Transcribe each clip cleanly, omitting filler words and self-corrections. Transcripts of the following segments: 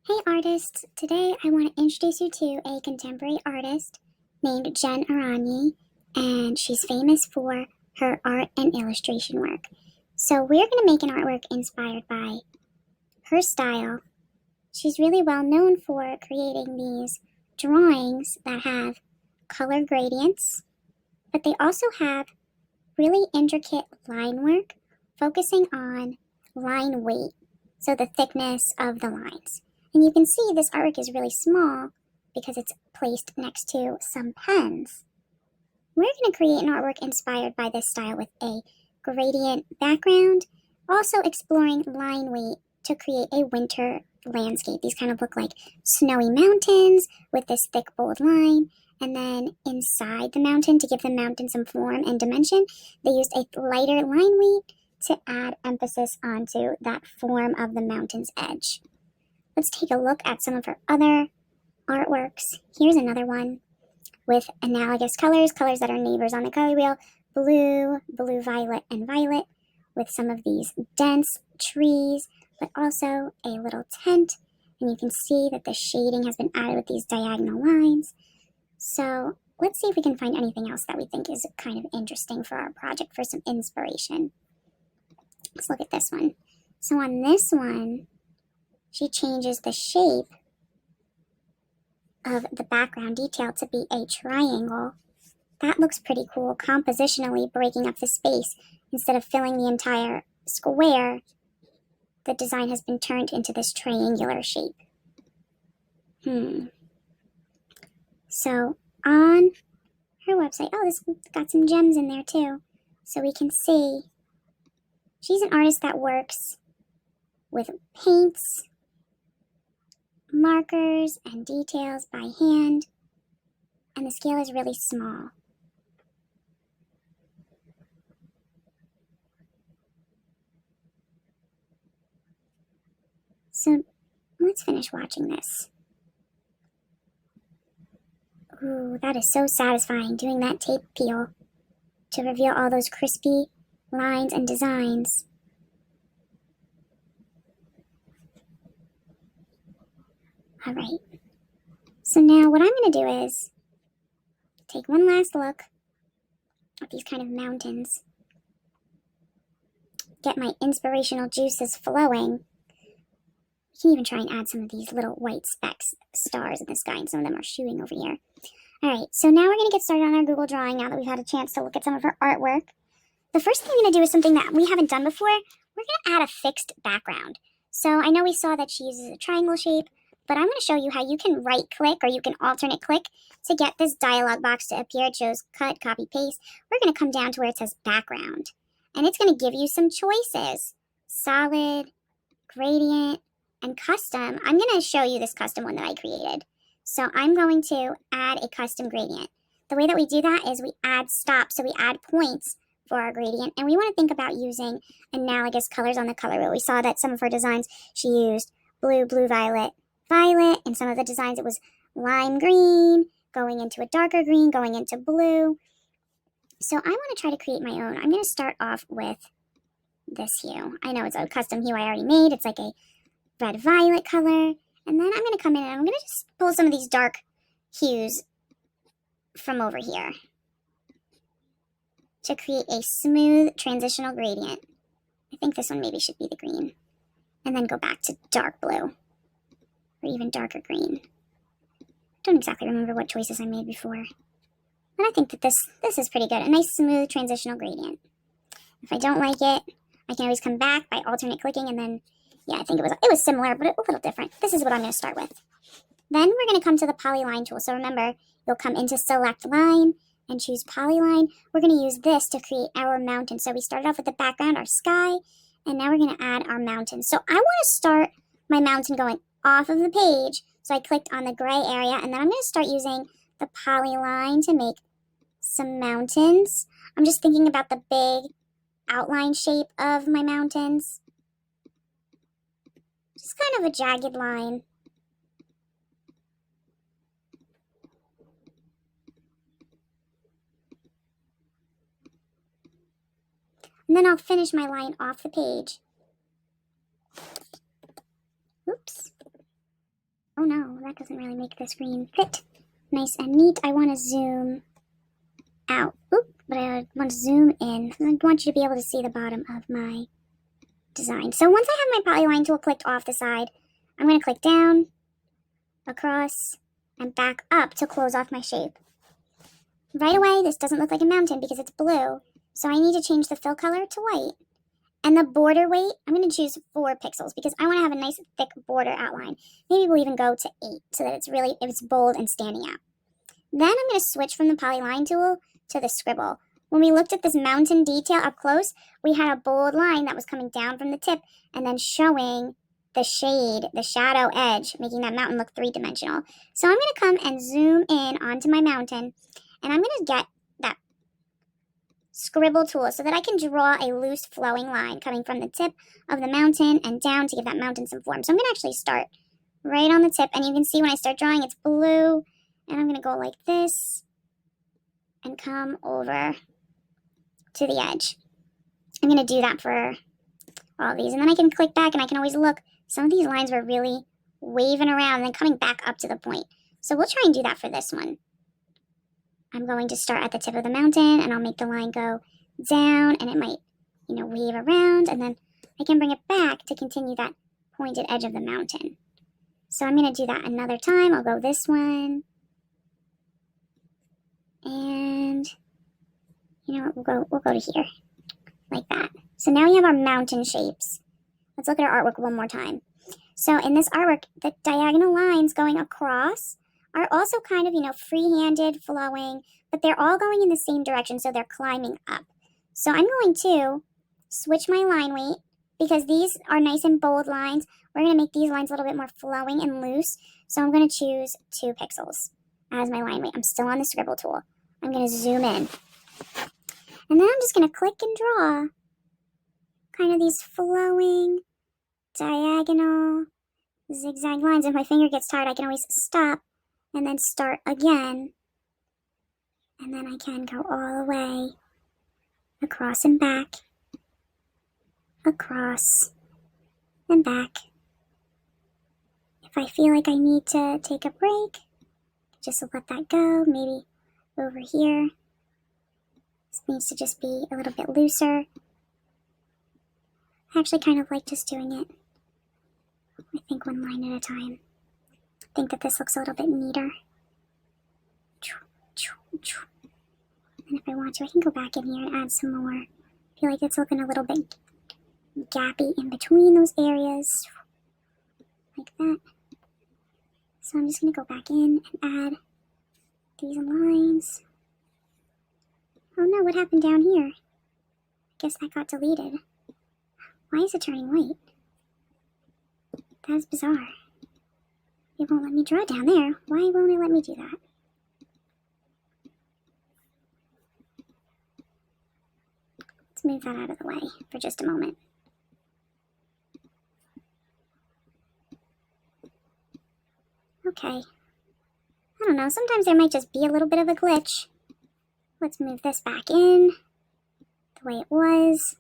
Hey artists! Today I want to introduce you to a contemporary artist named Aranyi, and she's famous for her art and illustration work. So we're going to make an artwork inspired by her style. She's really well known for creating these drawings that have color gradients, but they also have really intricate line work focusing on line weight, so the thickness of the lines. And you can see this artwork is really small because it's placed next to some pens. We're going to create an artwork inspired by this style with a gradient background, also exploring line weight to create a winter landscape. These kind of look like snowy mountains with this thick, bold line. And then inside the mountain, to give the mountain some form and dimension, they used a lighter line weight to add emphasis onto that form of the mountain's edge. Let's take a look at some of her other artworks. Here's another one with analogous colors that are neighbors on the color wheel: blue, blue, violet, and violet, with some of these dense trees, but also a little tent. And you can see that the shading has been added with these diagonal lines. So let's see if we can find anything else that we think is kind of interesting for our project for some inspiration. Let's look at this one. So on this one, she changes the shape of the background detail to be a triangle. That looks pretty cool, compositionally breaking up the space. Instead of filling the entire square, the design has been turned into this triangular shape. So on her website, this got some gems in there too. So we can see she's an artist that works with paints, markers, and details by hand, and the scale is really small. So let's finish watching this. Ooh, that is so satisfying, doing that tape peel to reveal all those crispy lines and designs. All right, so now what I'm going to do is take one last look at these kind of mountains, get my inspirational juices flowing. You can even try and add some of these little white specks, stars in the sky, and some of them are shooting over here. All right, so now we're going to get started on our Google Drawing now that we've had a chance to look at some of her artwork. The first thing I'm going to do is something that we haven't done before. We're going to add a fixed background. So I know we saw that she uses a triangle shape, but I'm going to show you how you can right-click or you can alternate click to get this dialog box to appear. It shows cut, copy, paste. We're going to come down to where it says background, and it's going to give you some choices: solid, gradient, and custom. I'm going to show you this custom one that I created. So I'm going to add a custom gradient. The way that we do that is we add stops, so we add points for our gradient, and we want to think about using analogous colors on the color wheel. We saw that some of her designs, she used blue, blue, violet, violet. In some of the designs, it was lime green, going into a darker green, going into blue. So I want to try to create my own. I'm going to start off with this hue. I know it's a custom hue I already made. It's like a red-violet color. And then I'm going to come in and I'm going to just pull some of these dark hues from over here to create a smooth transitional gradient. I think this one maybe should be the green. And then go back to dark blue or even darker green. I don't exactly remember what choices I made before. And I think that this is pretty good. A nice smooth transitional gradient. If I don't like it, I can always come back by alternate clicking, and then I think it was similar, but a little different. This is what I'm going to start with. Then we're going to come to the polyline tool. So remember, you'll come into select line and choose polyline. We're going to use this to create our mountain. So we started off with the background, our sky, and now we're going to add our mountain. So I want to start my mountain going off of the page. So I clicked on the gray area, and then I'm going to start using the polyline to make some mountains. I'm just thinking about the big outline shape of my mountains. Just kind of a jagged line. And then I'll finish my line off the page. Oops. Oh no, that doesn't really make the screen fit nice and neat. I want to zoom out. Oop, but I want to zoom in. I want you to be able to see the bottom of my design. So once I have my polyline tool clicked off the side, I'm going to click down, across, and back up to close off my shape. Right away, this doesn't look like a mountain because it's blue, so I need to change the fill color to white. And the border weight, I'm going to choose 4 pixels because I want to have a nice thick border outline. Maybe we'll even go to 8 so that it's bold and standing out. Then I'm going to switch from the polyline tool to the scribble. When we looked at this mountain detail up close, we had a bold line that was coming down from the tip and then showing the shade, the shadow edge, making that mountain look 3-dimensional. So I'm going to come and zoom in onto my mountain, and I'm going to get that scribble tool so that I can draw a loose flowing line coming from the tip of the mountain and down to give that mountain some form. So I'm going to actually start right on the tip, and you can see when I start drawing it's blue, and I'm going to go like this and come over to the edge. I'm going to do that for all of these, and then I can click back and I can always look. Some of these lines were really waving around and then coming back up to the point. So we'll try and do that for this one. I'm going to start at the tip of the mountain, and I'll make the line go down, and it might, wave around, and then I can bring it back to continue that pointed edge of the mountain. So I'm going to do that another time. I'll go this one, and we'll go to here, like that. So now we have our mountain shapes. Let's look at our artwork one more time. So in this artwork, the diagonal lines going across are also kind of, free-handed, flowing, but they're all going in the same direction, so they're climbing up. So I'm going to switch my line weight, because these are nice and bold lines. We're going to make these lines a little bit more flowing and loose, so I'm going to choose 2 pixels as my line weight. I'm still on the scribble tool. I'm going to zoom in. And then I'm just going to click and draw kind of these flowing, diagonal, zigzag lines. If my finger gets tired, I can always stop and then start again. And then I can go all the way across and back, across and back. If I feel like I need to take a break, just let that go. Maybe over here. This needs to just be a little bit looser. I actually kind of like just doing it, I think, one line at a time. I think that this looks a little bit neater. And if I want to, I can go back in here and add some more. I feel like it's looking a little bit gappy in between those areas, like that. So I'm just going to go back in and add these lines. Oh no, what happened down here? I guess that got deleted. Why is it turning white? That is bizarre. It won't let me draw down there. Why won't it let me do that? Let's move that out of the way for just a moment. Okay. I don't know, sometimes there might just be a little bit of a glitch. Let's move this back in the way it was.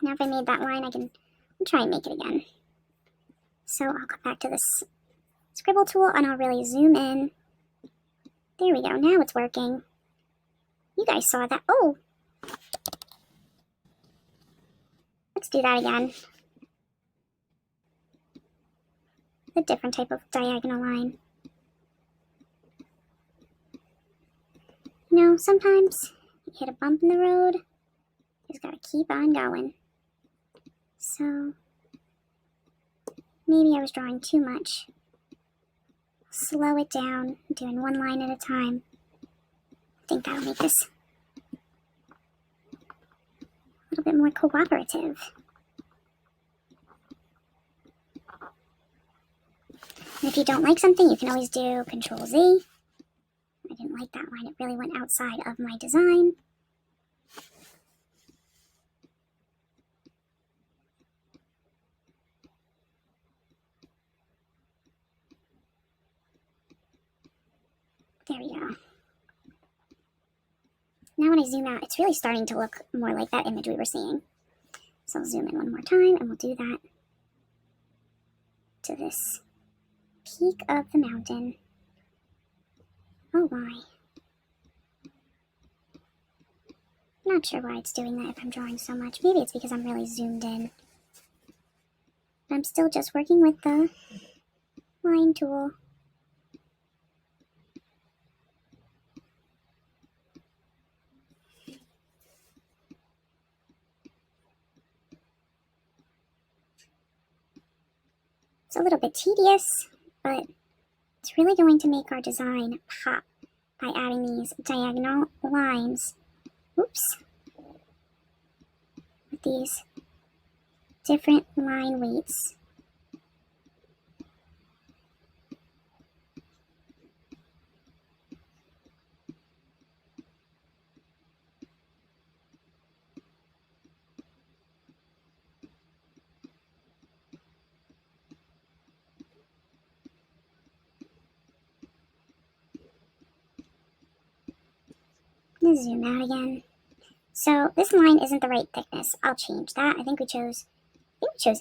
Now if I made that line, I'll try and make it again. So I'll come back to this scribble tool and I'll really zoom in. There we go, now it's working. You guys saw that. Oh! Let's do that again. A different type of diagonal line. Sometimes you hit a bump in the road, you just gotta keep on going. So, maybe I was drawing too much. Slow it down, doing one line at a time. I think that'll make this a little bit more cooperative. And if you don't like something, you can always do Control Z. I didn't like that line, it really went outside of my design. There we go. Now when I zoom out, it's really starting to look more like that image we were seeing. So I'll zoom in one more time, and we'll do that to this peak of the mountain. Oh my. I'm not sure why it's doing that if I'm drawing so much. Maybe it's because I'm really zoomed in. I'm still just working with the line tool. It's a little bit tedious, but it's really going to make our design pop by adding these diagonal lines. Oops. With these different line weights. I'm gonna zoom out again. So this line isn't the right thickness. I'll change that. I think we chose 8.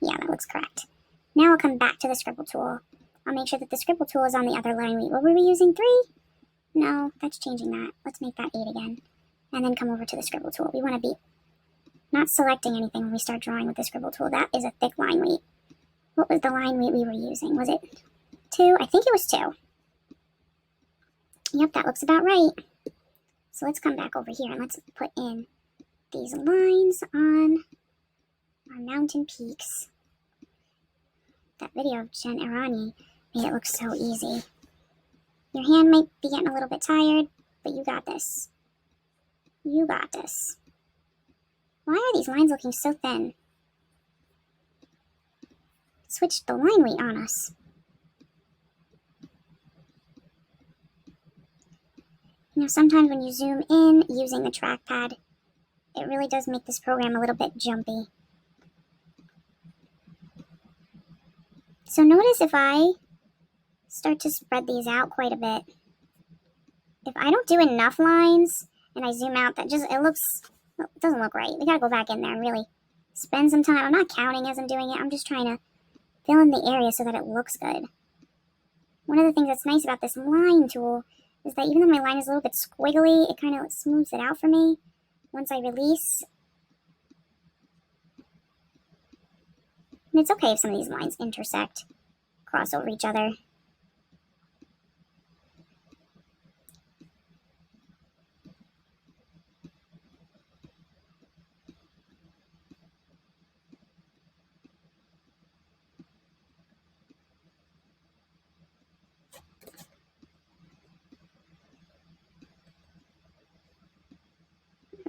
Yeah, that looks correct. Now I'll come back to the scribble tool. I'll make sure that the scribble tool is on the other line weight. What were we using, 3? No, that's changing that. Let's make that 8 again. And then come over to the scribble tool. We want to be not selecting anything when we start drawing with the scribble tool. That is a thick line weight. What was the line weight we were using? Was it 2? I think it was 2. Yep, that looks about right. So let's come back over here and let's put in these lines on our mountain peaks. That video of Jen Aranyi made it look so easy. Your hand might be getting a little bit tired, but you got this. You got this. Why are these lines looking so thin? Switched the line weight on us. You know, sometimes when you zoom in using the trackpad, it really does make this program a little bit jumpy. So notice if I start to spread these out quite a bit, if I don't do enough lines and I zoom out, it doesn't look right. We gotta go back in there and really spend some time. I'm not counting as I'm doing it. I'm just trying to fill in the area so that it looks good. One of the things that's nice about this line tool is that even though my line is a little bit squiggly, it kind of smooths it out for me once I release. And it's okay if some of these lines intersect, cross over each other.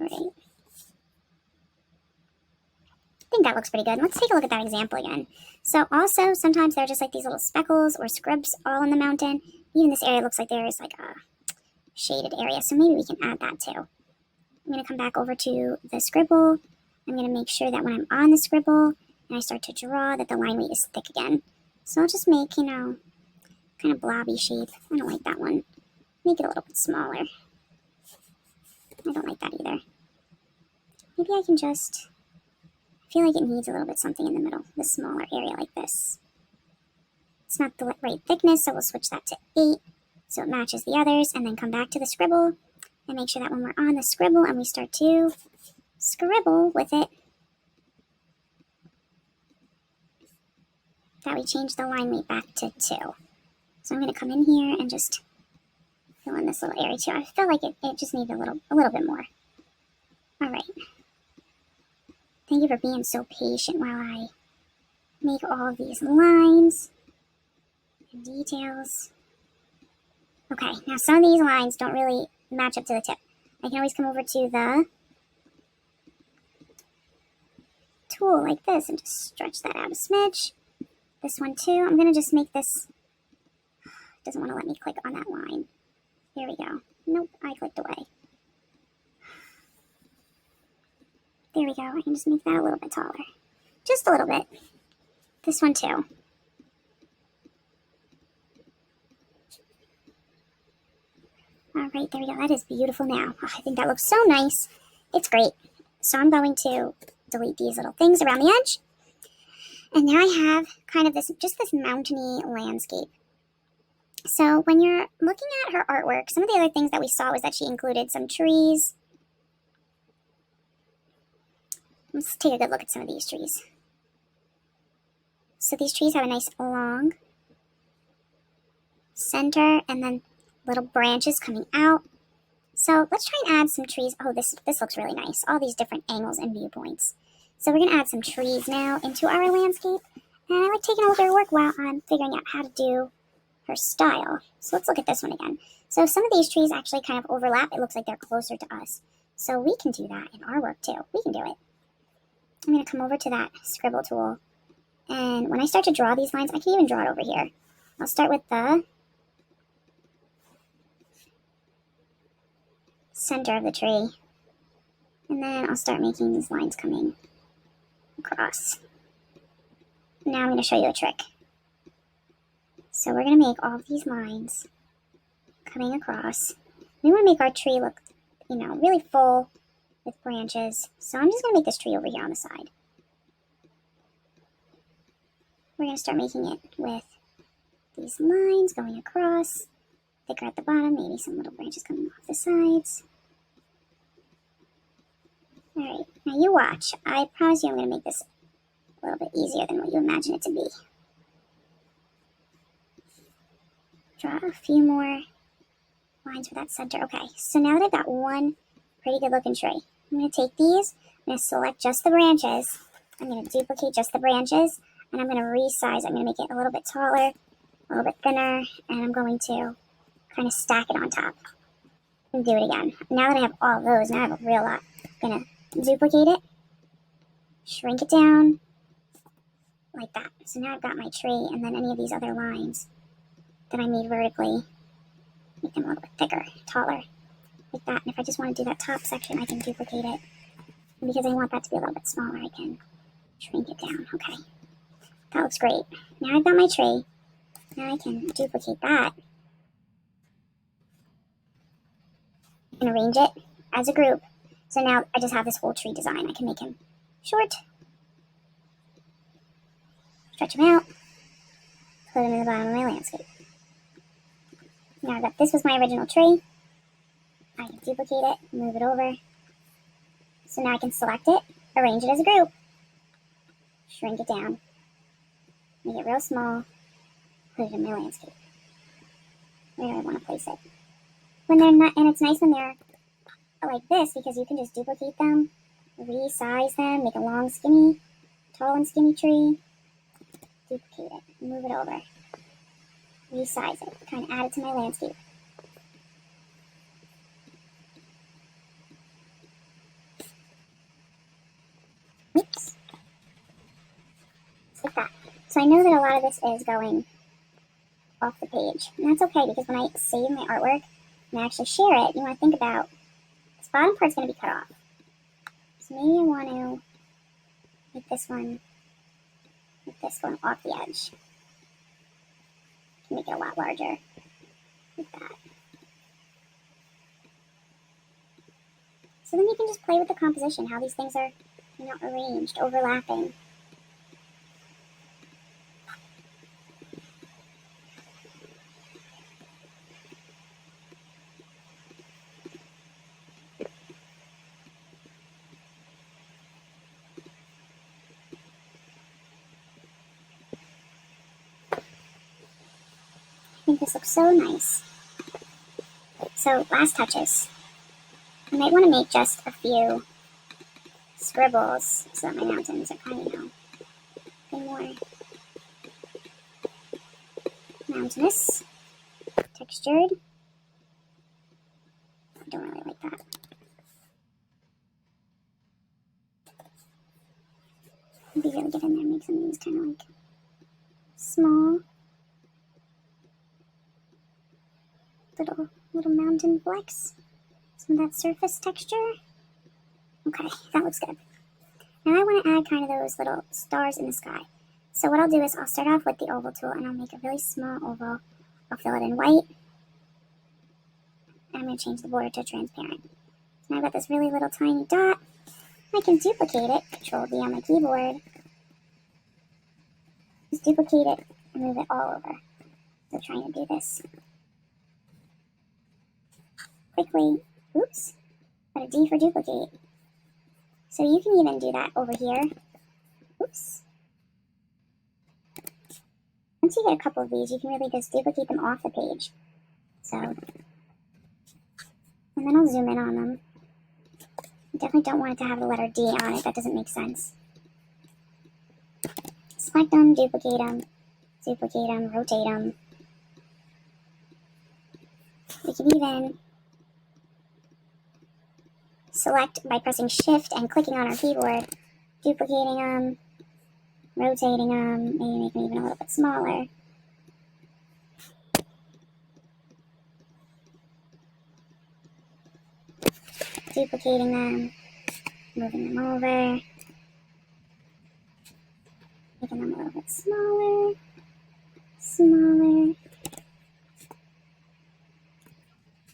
Alright. I think that looks pretty good. Let's take a look at that example again. So also, sometimes there are just like these little speckles or scribs all in the mountain. Even this area looks like there is like a shaded area, so maybe we can add that too. I'm going to come back over to the scribble. I'm going to make sure that when I'm on the scribble and I start to draw that the line weight is thick again. So I'll just make, kind of blobby shape. I don't like that one. Make it a little bit smaller. I don't like that either. Maybe I can just, I feel like it needs a little bit something in the middle, this smaller area like this. It's not the right thickness, so we'll switch that to 8 so it matches the others, and then come back to the scribble and make sure that when we're on the scribble and we start to scribble with it, that we change the line weight back to 2. So I'm going to come in here and just fill in this little area too. I feel like it just needs a little bit more. All right. Thank you for being so patient while I make all of these lines and details. Okay, now some of these lines don't really match up to the tip. I can always come over to the tool like this and just stretch that out a smidge. This one too. I'm going to just make this, it doesn't want to let me click on that line. There we go. Nope, I clicked away. There we go. I can just make that a little bit taller. Just a little bit. This one too. All right, there we go. That is beautiful now. Oh, I think that looks so nice. It's great. So I'm going to delete these little things around the edge. And now I have kind of this mountainy landscape. So when you're looking at her artwork, some of the other things that we saw was that she included some trees. Let's take a good look at some of these trees. So these trees have a nice long center and then little branches coming out. So let's try and add some trees. Oh, this looks really nice. All these different angles and viewpoints. So we're going to add some trees now into our landscape. And I like taking a look at her work while I'm figuring out how to do her style. So let's look at this one again. So some of these trees actually kind of overlap. It looks like they're closer to us. So we can do that in our work too. We can do it. I'm going to come over to that scribble tool. And when I start to draw these lines, I can even draw it over here. I'll start with the center of the tree. And then I'll start making these lines coming across. Now I'm going to show you a trick. So we're going to make all of these lines coming across. We want to make our tree look, really full with branches. So I'm just going to make this tree over here on the side. We're going to start making it with these lines going across, thicker at the bottom, maybe some little branches coming off the sides. Alright, now you watch. I promise you I'm going to make this a little bit easier than what you imagine it to be. Draw a few more lines for that center. Okay, so now that I've got one pretty good looking tree, I'm going to take these, I'm going to select just the branches, I'm going to duplicate just the branches, and I'm going to resize. I'm going to make it a little bit taller, a little bit thinner, and I'm going to kind of stack it on top and do it again. Now that I have all those, now I have a real lot. I'm going to duplicate it, shrink it down like that. So now I've got my tree, and then any of these other lines that I made vertically, make them a little bit thicker, taller, like that. And if I just want to do that top section, I can duplicate it. And because I want that to be a little bit smaller, I can shrink it down. Okay. That looks great. Now I've got my tree. Now I can duplicate that and arrange it as a group. So now I just have this whole tree design. I can make him short, stretch him out, put him in the bottom of my landscape. Now I've got, this was my original tree. I can duplicate it, move it over. So now I can select it, arrange it as a group, shrink it down, make it real small, put it in my landscape. Where do I want to place it? When they're not, and it's nice when they're like this because you can just duplicate them, resize them, make a long, skinny, tall and skinny tree, duplicate it, move it over, resize it, kind of add it to my landscape. Oops. Just like that. So I know that a lot of this is going off the page. And that's okay because when I save my artwork and I actually share it, you want to think about this bottom part's going to be cut off. So maybe I want to make this one, with this going off the edge. Make it a lot larger, like that. So then you can just play with the composition, how these things are, arranged, overlapping. I think this looks so nice. So last touches. I might want to make just a few scribbles so that my mountains are kind of, a bit more mountainous, textured. I don't really like that. Maybe really get in there and make some of these kind of like small little mountain flecks. Some of that surface texture. Okay, that looks good. Now I want to add kind of those little stars in the sky. So what I'll do is I'll start off with the oval tool and I'll make a really small oval. I'll fill it in white. And I'm going to change the border to transparent. So now I've got this really little tiny dot. I can duplicate it, Control D on my keyboard. Just duplicate it and move it all over. So trying to do this quickly. Oops, got a D for duplicate. So you can even do that over here. Oops. Once you get a couple of these, you can really just duplicate them off the page. So, and then I'll zoom in on them. You definitely don't want it to have the letter D on it. That doesn't make sense. Select them, duplicate them, rotate them. We can even select by pressing Shift and clicking on our keyboard, duplicating them, rotating them, maybe make them even a little bit smaller. Duplicating them, moving them over, making them a little bit smaller,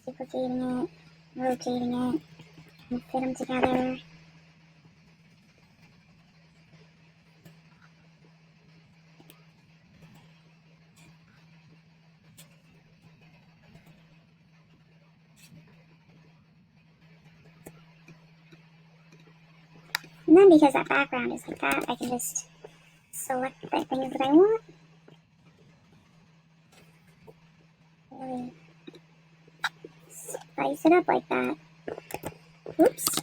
duplicating it, rotating it, and fit them together. And then because that background is like that, I can just select the things that I want. Really spice it up like that. Oops. I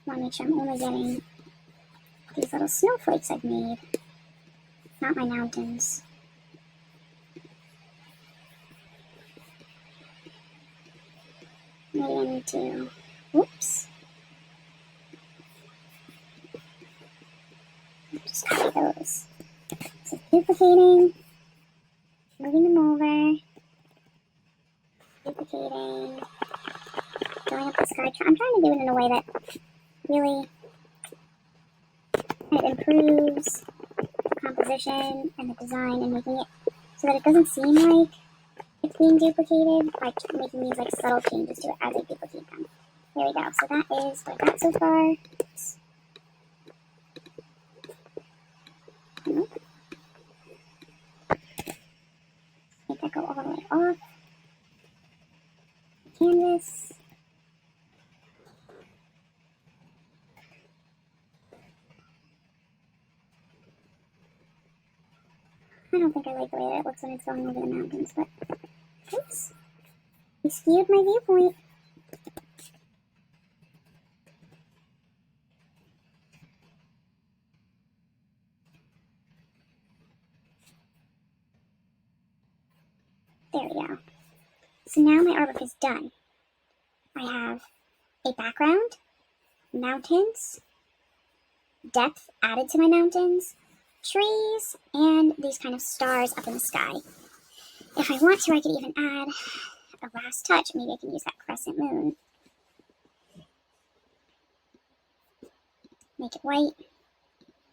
want to make sure I'm only getting these little snowflakes I've made, not my mountains. Maybe I need to, oops. Just copy those. So duplicating, moving them over, duplicating, going up the sky. I'm trying to do it in a way that really kind of improves the composition and the design and making it so that it doesn't seem like it's being duplicated by making these like subtle changes to it as I duplicate them. There we go. So that is what I got so far. Oops. Make that go all the way off the canvas. I don't think I like the way that it looks when it's going over the mountains, but oops. I skewed my viewpoint. There we go. So now my artwork is done. I have a background, mountains, depth added to my mountains, trees, and these kind of stars up in the sky. If I want to, I could even add a last touch. Maybe I can use that crescent moon. Make it white,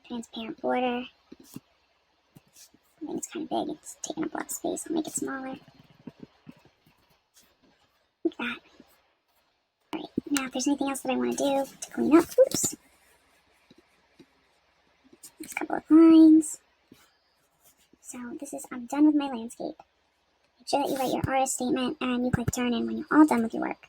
transparent border. I think it's kind of big. It's taking up a lot of space. I'll make it smaller. Like that. Alright, now if there's anything else that I want to do to clean up, oops. Just a couple of lines. So I'm done with my landscape. Make sure that you write your artist statement and you click turn in when you're all done with your work.